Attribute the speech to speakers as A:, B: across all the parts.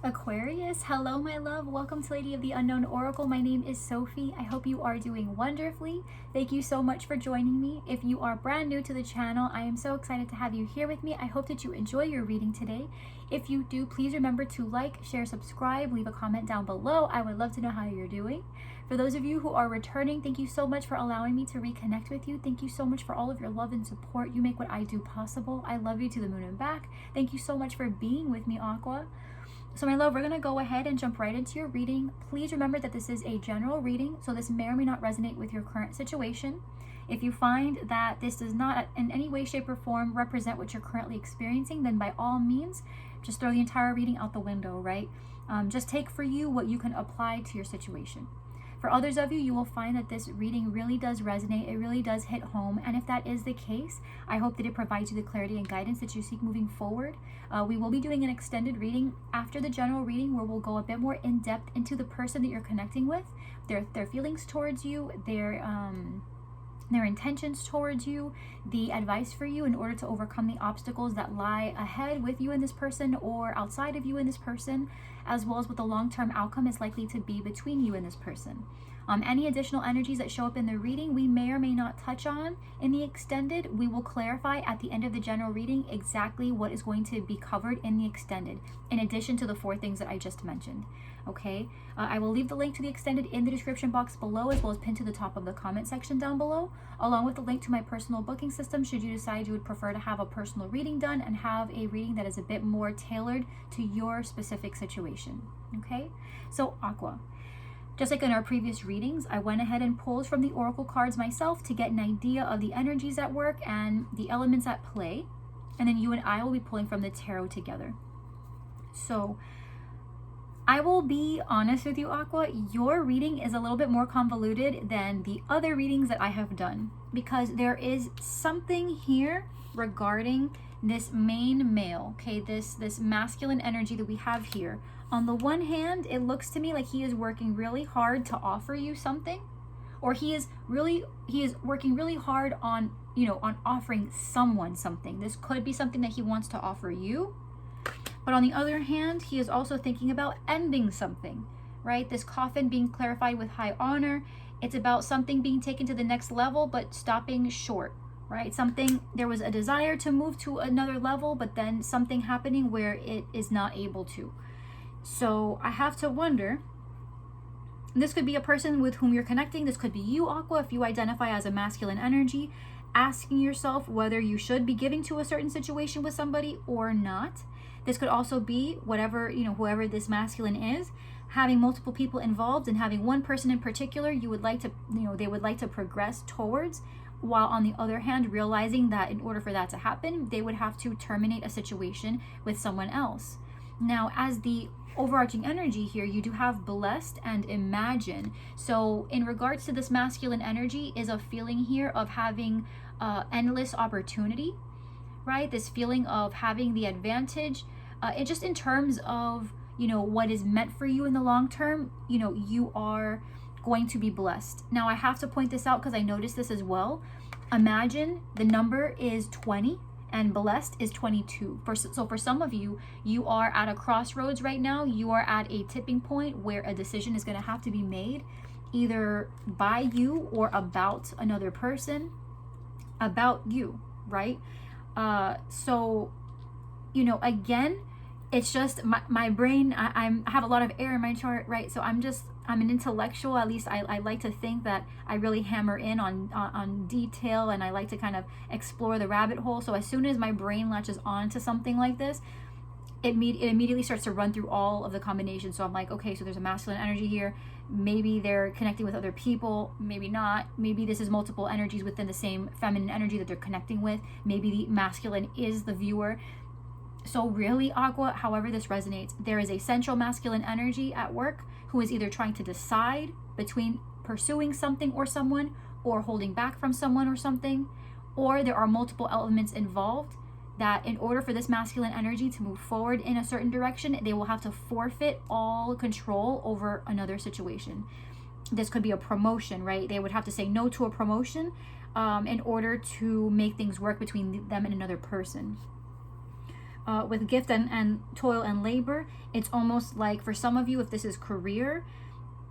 A: Aquarius, hello my love. Welcome to Lady of the Unknown Oracle. My name is Sophie. I hope you are doing wonderfully. Thank you so much for joining me. If you are brand new to the channel, I am so excited to have you here with me. I hope that you enjoy your reading today. If you do, please remember to like, share, subscribe, leave a comment down below. I would love to know how you're doing. For those of you who are returning, thank you so much for allowing me to reconnect with you. Thank you so much for all of your love and support. You make what I do possible. I love you to the moon and back. Thank you so much for being with me, Aqua. So my love, we're going to go ahead and jump right into your reading. Please remember that this is a general reading, so this may or may not resonate with your current situation. If you find that this does not in any way, shape, or form represent what you're currently experiencing, then by all means, just throw the entire reading out the window, right? Just take for you what you can apply to your situation. For others of you, you will find that this reading really does resonate. It really does hit home. And if that is the case, I hope that it provides you the clarity and guidance that you seek moving forward. We will be doing an extended reading after the general reading, where we'll go a bit more in depth into the person that you're connecting with, their feelings towards you, their intentions towards you, the advice for you in order to overcome the obstacles that lie ahead with you and this person or outside of you and this person, as well as what the long-term outcome is likely to be between you and this person. Any additional energies that show up in the reading we may or may not touch on in the extended. We will clarify at the end of the general reading exactly what is going to be covered in the extended, in addition to the 4 things that I just mentioned. Okay, I will leave the link to the extended in the description box below, as well as pinned to the top of the comment section down below, along with the link to my personal booking system should you decide you would prefer to have a personal reading done and have a reading that is a bit more tailored to your specific situation. Okay, so Aqua, just like in our previous readings, I went ahead and pulled from the oracle cards myself to get an idea of the energies at work and the elements at play, and then you and I will be pulling from the tarot together. So I will be honest with you, Aqua, your reading is a little bit more convoluted than the other readings that I have done, because there is something here regarding this main male, okay, this masculine energy that we have here. On the one hand, it looks to me like he is working really hard to offer you something, or he is working really hard on, on offering someone something. This could be something that he wants to offer you. But on the other hand, he is also thinking about ending something, right? This coffin being clarified with high honor. It's about something being taken to the next level, but stopping short, right? There was a desire to move to another level, but then something happening where it is not able to. So I have to wonder, this could be a person with whom you're connecting. This could be you, Aqua, if you identify as a masculine energy, asking yourself whether you should be giving to a certain situation with somebody or not. This could also be whoever this masculine is, having multiple people involved and having one person in particular you would like to, they would like to progress towards, while on the other hand realizing that in order for that to happen, they would have to terminate a situation with someone else. Now, as the overarching energy here, you do have blessed and imagine. So in regards to this masculine energy is a feeling here of having endless opportunity, right? This feeling of having the advantage, it just in terms of, what is meant for you in the long term, you are going to be blessed. Now, I have to point this out because I noticed this as well. Imagine the number is 20 and blessed is 22. So for some of you, you are at a crossroads right now. You are at a tipping point where a decision is going to have to be made, either by you or about another person, about you, right? So, again, it's just my brain, I have a lot of air in my chart, right? So I'm an intellectual. At least I like to think that I really hammer in on detail, and I like to kind of explore the rabbit hole. So as soon as my brain latches on to something like this, it immediately starts to run through all of the combinations. So I'm like, okay, so there's a masculine energy here. Maybe they're connecting with other people, maybe not. Maybe this is multiple energies within the same feminine energy that they're connecting with. Maybe the masculine is the viewer. So really, Aqua, however this resonates, there is a central masculine energy at work who is either trying to decide between pursuing something or someone, or holding back from someone or something, or there are multiple elements involved that in order for this masculine energy to move forward in a certain direction, they will have to forfeit all control over another situation. This could be a promotion, right? They would have to say no to a promotion in order to make things work between them and another person. with gift and toil and labor, it's almost like for some of you, if this is career,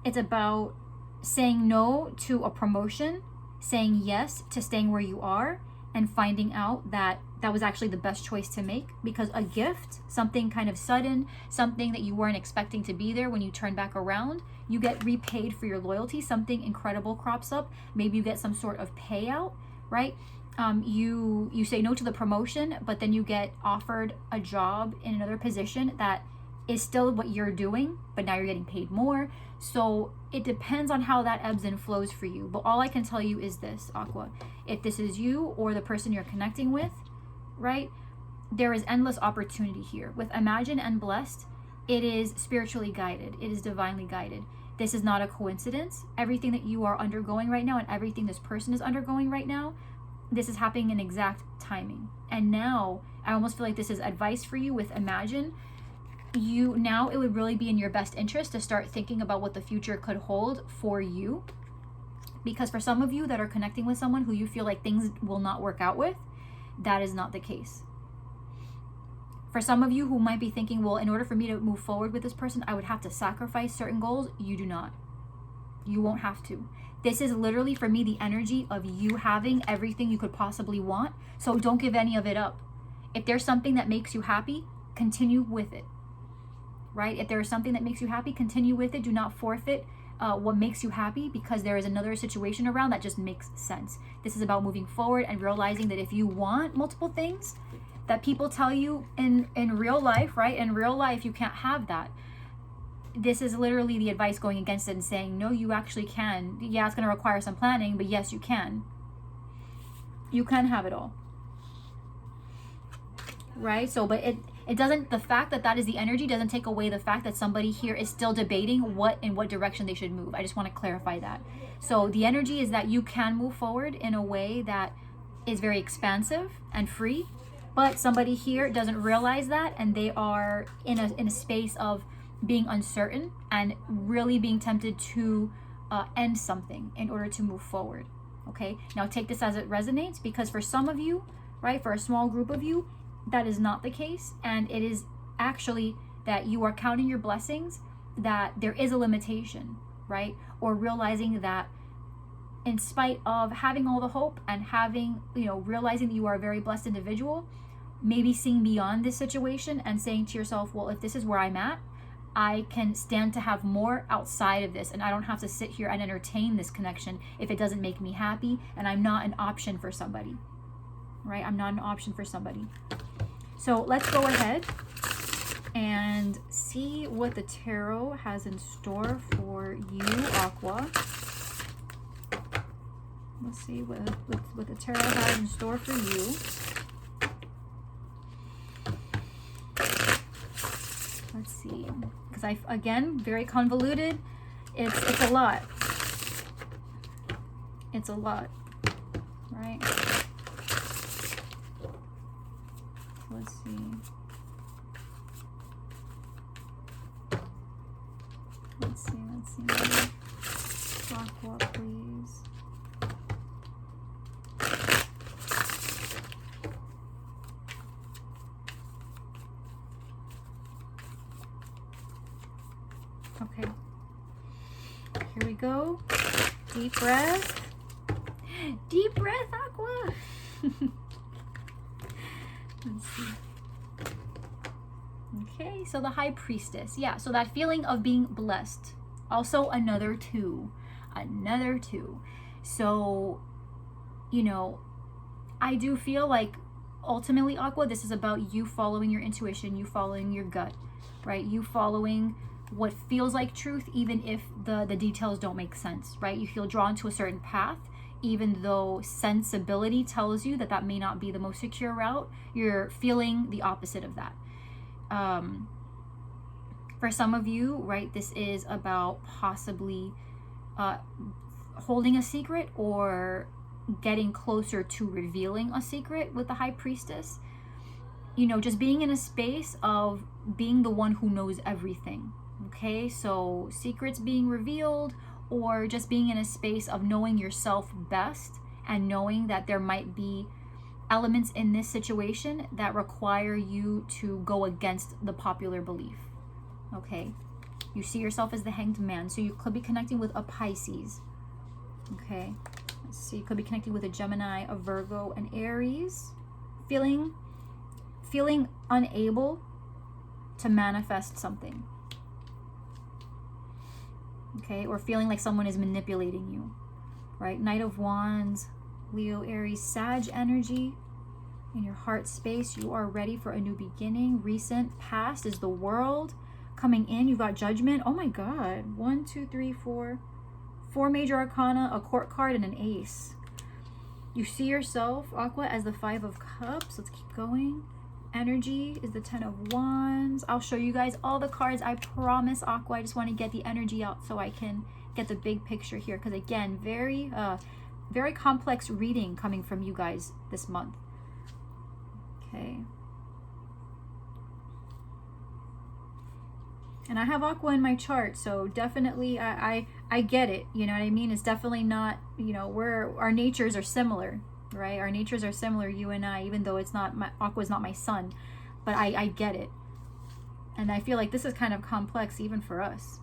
A: it's about saying no to a promotion, saying yes to staying where you are, and finding out that that was actually the best choice to make, because a gift, something kind of sudden, something that you weren't expecting to be there, when you turn back around, you get repaid for your loyalty. Something incredible crops up. Maybe you get some sort of payout, right? You say no to the promotion, but then you get offered a job in another position that is still what you're doing, but now you're getting paid more. So it depends on how that ebbs and flows for you. But all I can tell you is this, Aqua, if this is you or the person you're connecting with, right, there is endless opportunity here. With Imagine and Blessed, it is spiritually guided. It is divinely guided. This is not a coincidence. Everything that you are undergoing right now and everything this person is undergoing right now, this is happening in exact timing. And now I almost feel like this is advice for you with Imagine. Now it would really be in your best interest to start thinking about what the future could hold for you. Because for some of you that are connecting with someone who you feel like things will not work out with, that is not the case. For some of you who might be thinking, well, in order for me to move forward with this person, I would have to sacrifice certain goals. You do not. You won't have to. This is literally, for me, the energy of you having everything you could possibly want. So don't give any of it up. If there's something that makes you happy, continue with it. Right? If there is something that makes you happy, continue with it. Do not forfeit what makes you happy, because there is another situation around that just makes sense. This is about moving forward and realizing that if you want multiple things that people tell you in real life, right? In real life, you can't have that. This is literally the advice going against it and saying, no, you actually can. Yeah, it's going to require some planning, but yes, you can. You can have it all. Right? So, but it doesn't, the fact that that is the energy doesn't take away the fact that somebody here is still debating in what direction they should move. I just want to clarify that. So the energy is that you can move forward in a way that is very expansive and free, but somebody here doesn't realize that, and they are in a space of being uncertain and really being tempted to end something in order to move forward. Okay, now take this as it resonates, because for some of you, right, for a small group of you, that is not the case. And it is actually that you are counting your blessings, that there is a limitation, right? Or realizing that in spite of having all the hope and having, realizing that you are a very blessed individual, maybe seeing beyond this situation and saying to yourself, well, if this is where I'm at, I can stand to have more outside of this, and I don't have to sit here and entertain this connection if it doesn't make me happy, and I'm not an option for somebody, right? I'm not an option for somebody. So let's go ahead and see what the tarot has in store for you, Aqua. Let's see what the tarot has in store for you. Let's see, because again, very convoluted. It's a lot. It's a lot, right? Let's see. Let's see. Aqua, please. Okay. Here we go. Deep breath. Deep breath, Aqua. Let's see. Okay, so the High Priestess. Yeah, so that feeling of being blessed. Also another two. So, I do feel like ultimately, Aqua, this is about you following your intuition, you following your gut, right? You following what feels like truth, even if the details don't make sense, right? You feel drawn to a certain path, even though sensibility tells you that may not be the most secure route. You're feeling the opposite of that. For some of you, right, this is about possibly holding a secret or getting closer to revealing a secret with the High Priestess. Just being in a space of being the one who knows everything. Okay, so secrets being revealed, or just being in a space of knowing yourself best and knowing that there might be elements in this situation that require you to go against the popular belief. Okay, you see yourself as the Hanged Man, so you could be connecting with a Pisces. Okay, let's see, you could be connecting with a Gemini, a Virgo, an Aries, feeling unable to manifest something. Okay, or feeling like someone is manipulating you, right? Knight of Wands, Leo, Aries, Sag energy. In your heart space, you are ready for a new beginning. Recent, past is the World. Coming in, you've got Judgment. Oh my God. 1, 2, 3, 4. 4 major arcana, a court card, and an ace. You see yourself, Aqua, as the 5 of Cups. Let's keep going. Energy is the 10 of Wands. I'll show you guys all the cards. I promise, Aqua. I just want to get the energy out so I can get the big picture here. Because again, very complex reading coming from you guys this month. Okay. And I have Aqua in my chart, so definitely I get it. You know what I mean? It's definitely not, you know, our natures are similar, right? Our natures are similar, you and I, even though it's not Aqua's not my son, but I get it. And I feel like this is kind of complex even for us.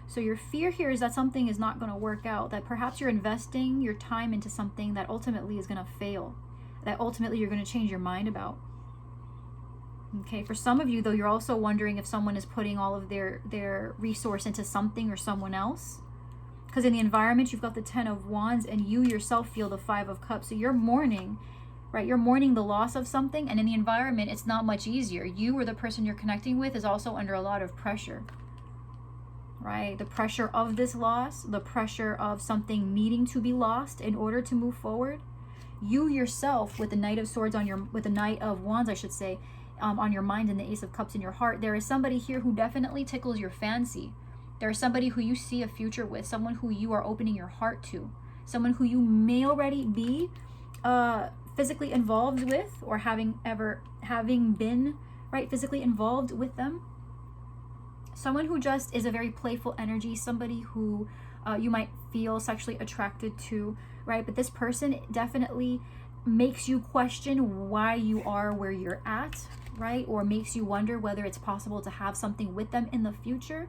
A: So your fear here is that something is not going to work out, that perhaps you're investing your time into something that ultimately is going to fail, that ultimately you're going to change your mind about. Okay, for some of you, though, you're also wondering if someone is putting all of their resource into something or someone else. Because in the environment, you've got the 10 of Wands, and you yourself feel the 5 of Cups. So you're mourning, right? You're mourning the loss of something, and in the environment, it's not much easier. You or the person you're connecting with is also under a lot of pressure, right? The pressure of this loss, the pressure of something needing to be lost in order to move forward. You yourself, with the Knight of Swords with the Knight of Wands, I should say, on your mind, and the Ace of Cups in your heart, there is somebody here who definitely tickles your fancy. There is somebody who you see a future with, someone who you are opening your heart to, someone who you may already be physically involved with, or having been, right, physically involved with them. Someone who just is a very playful energy, somebody who you might feel sexually attracted to, right? But this person definitely makes you question why you are where you're at, right? Or makes you wonder whether it's possible to have something with them in the future,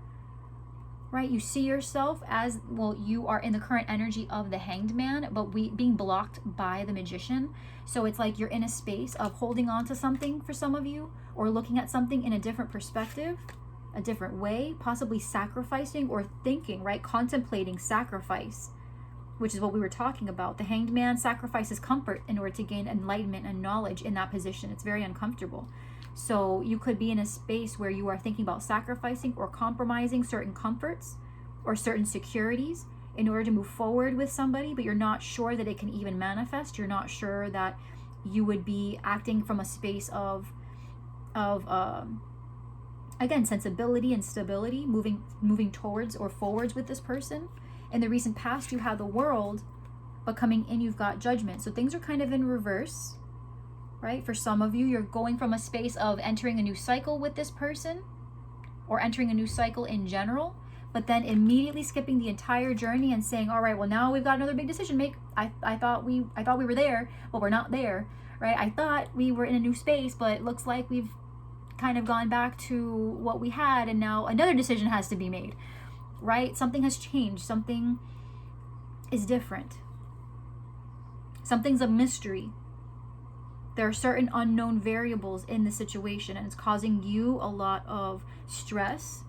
A: right? You see yourself as, well, you are in the current energy of the Hanged Man, but being blocked by the Magician. So it's like you're in a space of holding on to something for some of you, or looking at something in a different perspective, a different way, possibly sacrificing or thinking, right? Contemplating sacrifice, which is what we were talking about. The Hanged Man sacrifices comfort in order to gain enlightenment and knowledge in that position. It's very uncomfortable. So you could be in a space where you are thinking about sacrificing or compromising certain comforts or certain securities in order to move forward with somebody, but you're not sure that it can even manifest. You're not sure that you would be acting from a space of again, sensibility and stability, moving towards or forwards with this person. In the recent past, you have the World, but coming in, you've got Judgment. So things are kind of in reverse, right? For some of you, you're going from a space of entering a new cycle with this person, or entering a new cycle in general, but then immediately skipping the entire journey and saying, all right, well, now we've got another big decision to make. I thought we were there, but we're not there, right? I thought we were in a new space, but it looks like we've kind of gone back to what we had, and now another decision has to be made, right? Something has changed. Something is different. Something's a mystery. There are certain unknown variables in the situation, and it's causing you a lot of stress.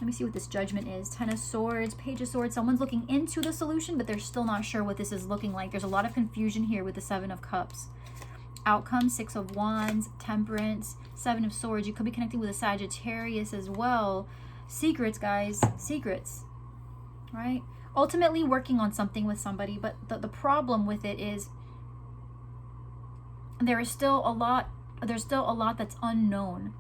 A: Let me see what this Judgment is. 10 of Swords, Page of Swords. Someone's looking into the solution, but they're still not sure what this is looking like. There's a lot of confusion here with the 7 of Cups. Outcome, 6 of Wands, Temperance, 7 of Swords. You could be connecting with a Sagittarius as well. Secrets, guys. Secrets. Right? Ultimately working on something with somebody, but the problem with it is there's still a lot that's unknown.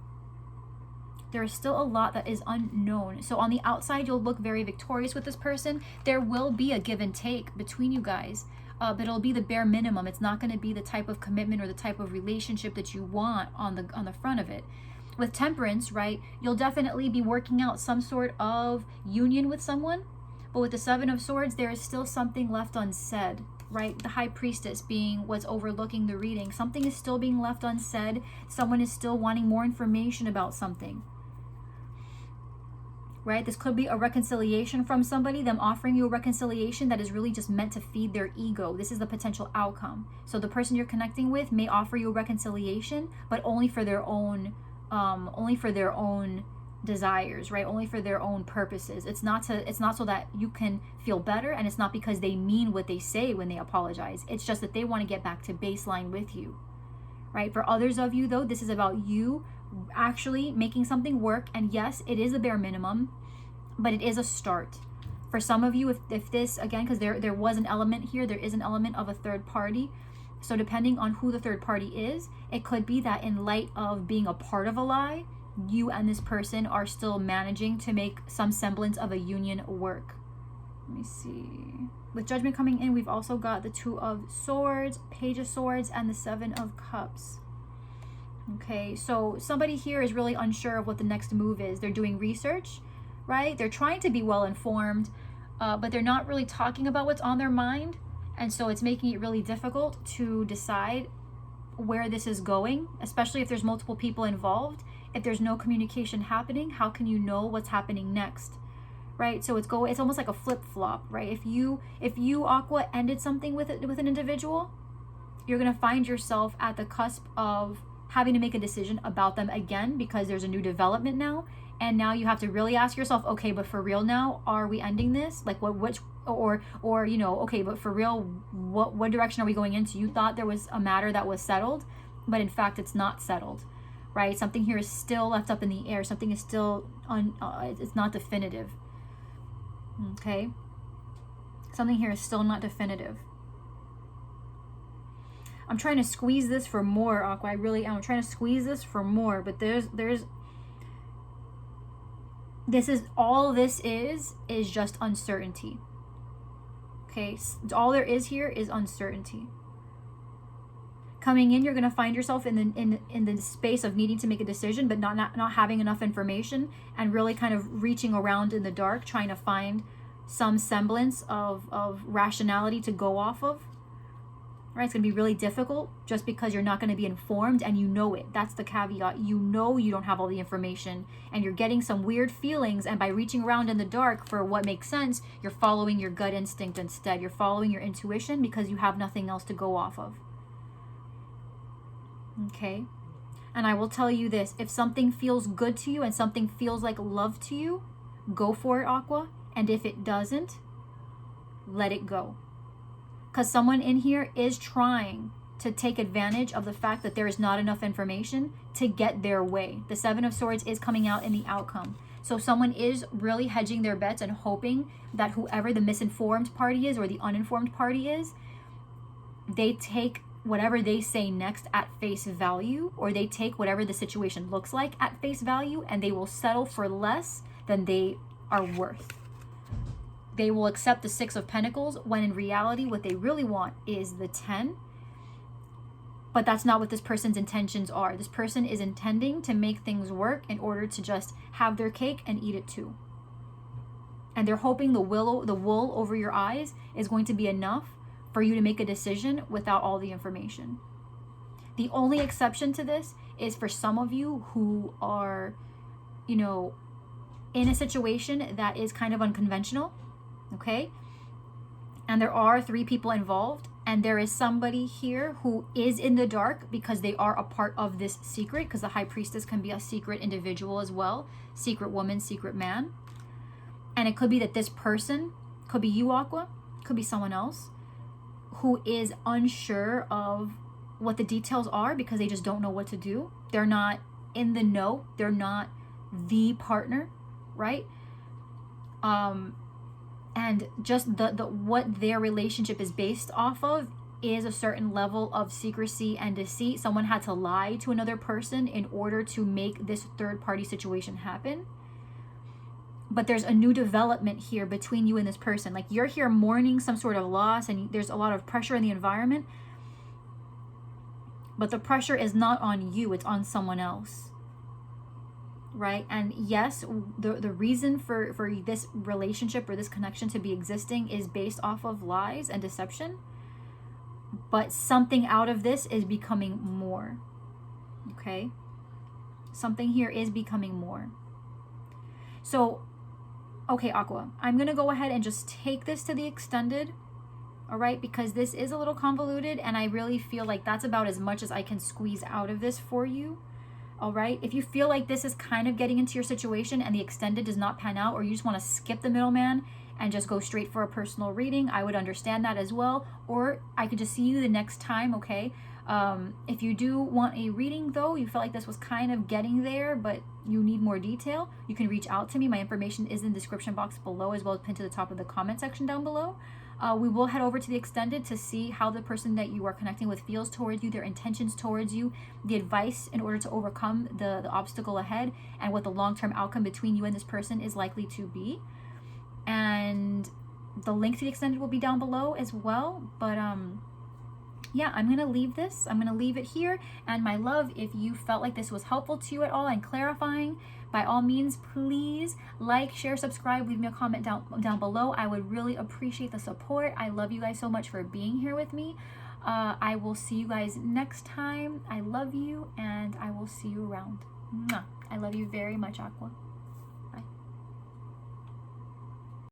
A: There is still a lot that is unknown. So on the outside, you'll look very victorious with this person. There will be a give and take between you guys. But it'll be the bare minimum. It's not going to be the type of commitment or the type of relationship that you want on the front of it. With Temperance, right, you'll definitely be working out some sort of union with someone, But with the Seven of Swords, there is still something left unsaid, right? The High Priestess being what's overlooking the reading. Something is still being left unsaid. Someone is still wanting more information about something, right? This could be a reconciliation from somebody, them offering you a reconciliation that is really just meant to feed their ego. This is the potential outcome. So the person you're connecting with may offer you a reconciliation, but only for their own desires, right? Only for their own purposes. It's not so that you can feel better, and it's not because they mean what they say when they apologize. It's just that they want to get back to baseline with you, right? For others of you though, this is about you actually making something work. And yes, it is a bare minimum, but it is a start. For some of you, if this, again, because there was an element here, there is an element of a third party. So depending on who the third party is, it could be that in light of being a part of a lie, you and this person are still managing to make some semblance of a union work. Let me see. With Judgment coming in, we've also got the Two of Swords, Page of Swords, and the Seven of Cups. Okay, so somebody here is really unsure of what the next move is. They're doing research, right? They're trying to be well informed, but they're not really talking about what's on their mind. And so it's making it really difficult to decide where this is going, especially if there's multiple people involved. If there's no communication happening, how can you know what's happening next, right? So it's almost like a flip-flop, right? If you Aqua ended something with an individual, you're gonna find yourself at the cusp of having to make a decision about them again, because there's a new development now, and now you have to really ask yourself, okay, but for real now, are we ending this? Like or you know, okay, but for real, what direction are we going into? You thought there was a matter that was settled, but in fact it's not settled, right? Something here is still left up in the air. Something is still it's not definitive. Okay, something here is still not definitive. I'm trying to squeeze this for more, Aqua. I really am. I'm trying to squeeze this for more, but this is just uncertainty. Okay, all there is here is uncertainty. Coming in, you're gonna find yourself in the space of needing to make a decision, but not having enough information, and really kind of reaching around in the dark, trying to find some semblance of rationality to go off of. Right? It's going to be really difficult just because you're not going to be informed, and you know it. That's the caveat. You know you don't have all the information, and you're getting some weird feelings, and by reaching around in the dark for what makes sense, you're following your gut instinct instead. You're following your intuition because you have nothing else to go off of. Okay? And I will tell you this, if something feels good to you and something feels like love to you, go for it, Aqua. And if it doesn't, let it go. Because someone in here is trying to take advantage of the fact that there is not enough information to get their way. The Seven of Swords is coming out in the outcome. So someone is really hedging their bets and hoping that whoever the misinformed party is or the uninformed party is, they take whatever they say next at face value, or they take whatever the situation looks like at face value, and they will settle for less than they are worth. They will accept the Six of Pentacles when in reality what they really want is the 10. But that's not what this person's intentions are. This person is intending to make things work in order to just have their cake and eat it too. And they're hoping the wool over your eyes is going to be enough for you to make a decision without all the information. The only exception to this is for some of you who are, you know, in a situation that is kind of unconventional. Okay, and there are 3 people involved, and there is somebody here who is in the dark because they are a part of this secret, because the High Priestess can be a secret individual as well, secret woman, secret man. And it could be that this person, could be you, Aqua, could be someone else, who is unsure of what the details are because they just don't know what to do. They're not in the know, they're not the partner, right? And just the what their relationship is based off of is a certain level of secrecy and deceit. Someone had to lie to another person in order to make this third party situation happen. But there's a new development here between you and this person. Like, you're here mourning some sort of loss, and there's a lot of pressure in the environment. But the pressure is not on you, it's on someone else. right? And yes, the reason for this relationship or this connection to be existing is based off of lies and deception, but something out of this is becoming more. Okay, something here is becoming more. So okay, Aqua, I'm gonna go ahead and just take this to the extended, all right, because this is a little convoluted, and I really feel like that's about as much as I can squeeze out of this for you. All right, if you feel like this is kind of getting into your situation and the extended does not pan out, or you just want to skip the middleman and just go straight for a personal reading, I would understand that as well. Or I could just see you the next time, okay? If you do want a reading though, you felt like this was kind of getting there, but you need more detail, you can reach out to me. My information is in the description box below, as well as pinned to the top of the comment section down below. We will head over to the extended to see how the person that you are connecting with feels towards you, their intentions towards you, the advice in order to overcome the obstacle ahead, and what the long-term outcome between you and this person is likely to be. And the link to the extended will be down below as well. But yeah, I'm gonna leave this. I'm gonna leave it here. And my love, if you felt like this was helpful to you at all and clarifying, by all means, please like, share, subscribe, leave me a comment down below. I would really appreciate the support. I love you guys so much for being here with me. I will see you guys next time. I love you, and I will see you around. Mwah. I love you very much, Aqua.